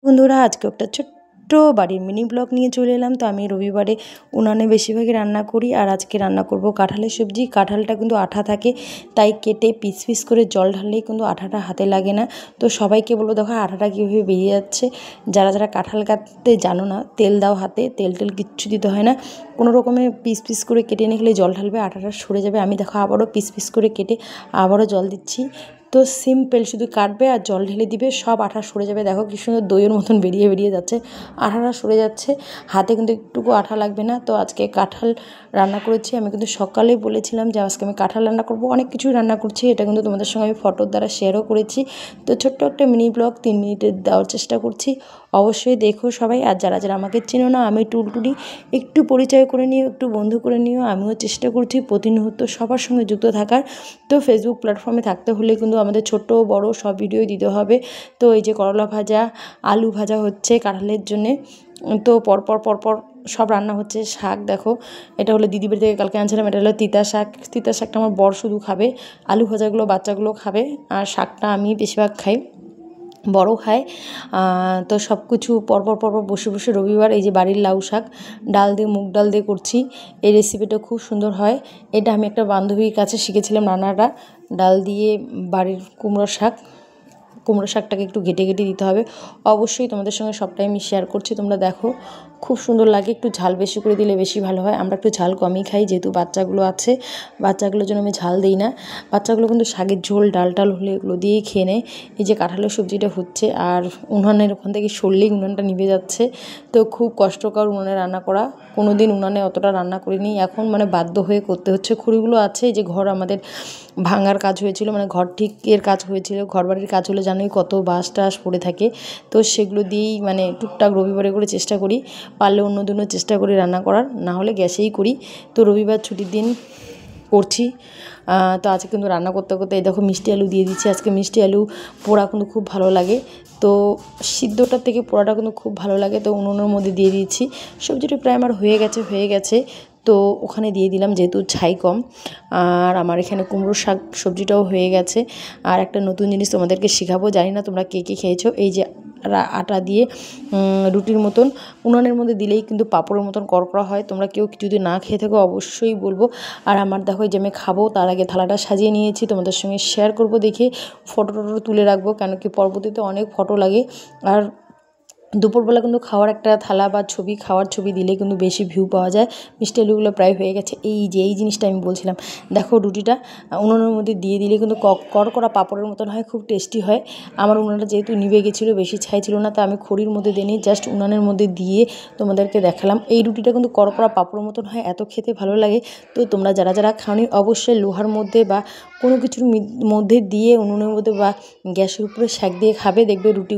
বন্ধুরা আজকে একটা ছোট্ট বাড়ির মিনি ব্লগ নিয়ে চলে এলাম। তো আমি রবিবারে উনানে বেশিরভাগই রান্না করি, আর আজকে রান্না করব কাঁঠালের সবজি। কাঁঠালটা কিন্তু আঠা থাকে, তাই কেটে পিস পিস করে জল ঢাললেই কিন্তু আঠাটা হাতে লাগে না। তো সবাইকে বলবো দেখো আঠাটা কীভাবে বেরিয়ে যাচ্ছে। যারা যারা কাঁঠাল কাটতে জানো না, তেল দাও হাতে, তেল কিচ্ছু দিতে হয় না, কোনো রকমে পিস পিস করে কেটে নিলে জল ঢালবে, আঠাটা সরে যাবে। আমি দেখো আবারও পিস পিস করে কেটে আবারও জল দিচ্ছি। তো সিম্পল, শুধু কাটবে আর জল ঢেলে দিবে, সব আঠা সরে যাবে। দেখো কি সুন্দর দইয়ের মতন বেরিয়ে যাচ্ছে, আঠাটা সরে যাচ্ছে, হাতে কিন্তু একটুকু আঠা লাগবে না। তো আজকে কাঁঠাল রান্না করেছি। আমি কিন্তু সকালে বলেছিলাম যে আজকে আমি কাঁঠাল রান্না করব, অনেক কিছুই রান্না করছি, এটা কিন্তু তোমাদের সঙ্গে আমি ফটোর দ্বারা শেয়ারও করেছি। তো ছোট্ট একটা মিনি ব্লগ 3 মিনিটের দেওয়ার চেষ্টা করছি, অবশ্যই দেখো সবাই। আর যারা যারা আমাকে চেনো না, আমি টুলটুলি একটু পরিচয় করে নিও, একটু বন্ধু করে নিও। আমিও চেষ্টা করছি প্রতিনিয়ত সবার সঙ্গে যুক্ত থাকার। তো ফেসবুক প্ল্যাটফর্মে থাকতে হলে কিন্তু আমাদের ছোট বড় সব ভিডিওই দিতে হবে। তো এই যে করলা ভাজা, আলু ভাজা হচ্ছে কাঁঠালের জন্যে। তো পরপর সব রান্না হচ্ছে। শাক দেখো, এটা হলো দিদি বাড়ি থেকে কালকে আনছিলাম, এটা হলো তিতা শাক। তিতা শাকটা আমার বর শুধু খাবে, আলু ভাজাগুলো বাচ্চাগুলো খাবে, আর শাকটা আমি বেশিরভাগ খাই, বড় খায়। তো সব কিছু পরপর বসে বসে রবিবার এই যে বাড়ির লাউ শাক ডাল দিয়ে, মুগ ডাল দিয়ে করছি। এই রেসিপিটা খুব সুন্দর হয়। এটা আমি একটা বান্ধবীর কাছে শিখেছিলাম রান্নাটা। ডাল দিয়ে বাড়ির কুমড়ো শাকটাকে একটু ঘেটে দিতে হবে। অবশ্যই তোমাদের সঙ্গে সবটাই আমি শেয়ার করছি, তোমরা দেখো, খুব সুন্দর লাগে। একটু ঝাল বেশি করে দিলে বেশি ভালো হয়। আমরা একটু ঝাল কমই খাই, যেহেতু বাচ্চাগুলো আছে, বাচ্চাগুলোর জন্য আমি ঝাল দিই না। বাচ্চাগুলো কিন্তু শাকের ঝোল, ডাল হলে এগুলো দিয়েই খেয়ে নেয়। এই যে কাঁঠালের সবজিটা হচ্ছে, আর উনুনের ওখান থেকে সরলেই উনুনটা নিভে যাচ্ছে। তো খুব কষ্টকর উনুনে রান্না করা, কোনো দিন উনুনে অতটা রান্না করিনি, এখন মানে বাধ্য হয়ে করতে হচ্ছে। খড়িগুলো আছে, এই যে ঘর আমাদের ভাঙার কাজ হয়েছিল, মানে ঘর ঠিকের কাজ হয়েছিল, ঘর বাড়ির কাজ হলে জানোই কত বাঁশ টাস পড়ে থাকে। তো সেগুলো দিয়েই মানে টুকটাক রবিবারে করে চেষ্টা করি, পারলে অন্য দিনও চেষ্টা করি রান্না করার, না হলে গ্যাসেই করি। তো রবিবার ছুটির দিন করছি। তো আজকে কিন্তু রান্না করতে এই দেখো মিষ্টি আলু দিয়ে দিচ্ছি। আজকে মিষ্টি আলু পোড়া কিন্তু খুব ভালো লাগে, তো সিদ্ধটার থেকে পোড়াটা কিন্তু খুব ভালো লাগে। তো উনুনের মধ্যে দিয়ে দিয়েছি। সবজিটা প্রায় আমার হয়ে গেছে। তো ওখানে দিয়ে দিলাম, যেহেতু ছাই কম। আর আমার এখানে কুমড়ো শাক সবজিটাও হয়ে গেছে। আর একটা নতুন জিনিস তোমাদেরকে শেখাবো, জানি না তোমরা কে খেয়েছো। এই যে আটা দিয়ে রুটির মতন উনুনের মধ্যে দিলেই কিন্তু পাঁপড়ের মতন কড়কড়া হয়। তোমরা কেউ যদি না খেয়ে থাকো অবশ্যই বলবো। আর আমার দেখো যে আমি খাবো তার আগে থালাটা সাজিয়ে নিয়েছি, তোমাদের সঙ্গে শেয়ার করব, দেখে ফটো তুলে রাখবো, কেন কি পরবর্তীতে অনেক ফটো লাগে। আর দুপুরবেলা কিন্তু খাওয়ার একটা থালা বা খাওয়ার ছবি দিলে কিন্তু বেশি ভিউ পাওয়া যায়। মিষ্টি আলুগুলো প্রায় হয়ে গেছে। এই জিনিসটা আমি বলছিলাম, দেখো রুটিটা উনুনের মধ্যে দিয়ে দিলে কিন্তু কড়কড়া পাঁপড়ের মতন হয়, খুব টেস্টি হয়। আমার উনুনটা যেহেতু নিভে গেছিলো, বেশি ছাই ছিল না, তা আমি খড়ির মধ্যে দিইনি, জাস্ট উনুনের মধ্যে দিয়ে তোমাদেরকে দেখালাম। এই রুটিটা কিন্তু কড়কড়া পাঁপড়ের মতন হয়, এত খেতে ভালো লাগে। তো তোমরা যারা খাওনি অবশ্যই লোহার মধ্যে বা কোনো কিছুর মধ্যে দিয়ে উনুনের মধ্যে বা গ্যাসের উপরে সেঁক দিয়ে খাবে, দেখবে রুটি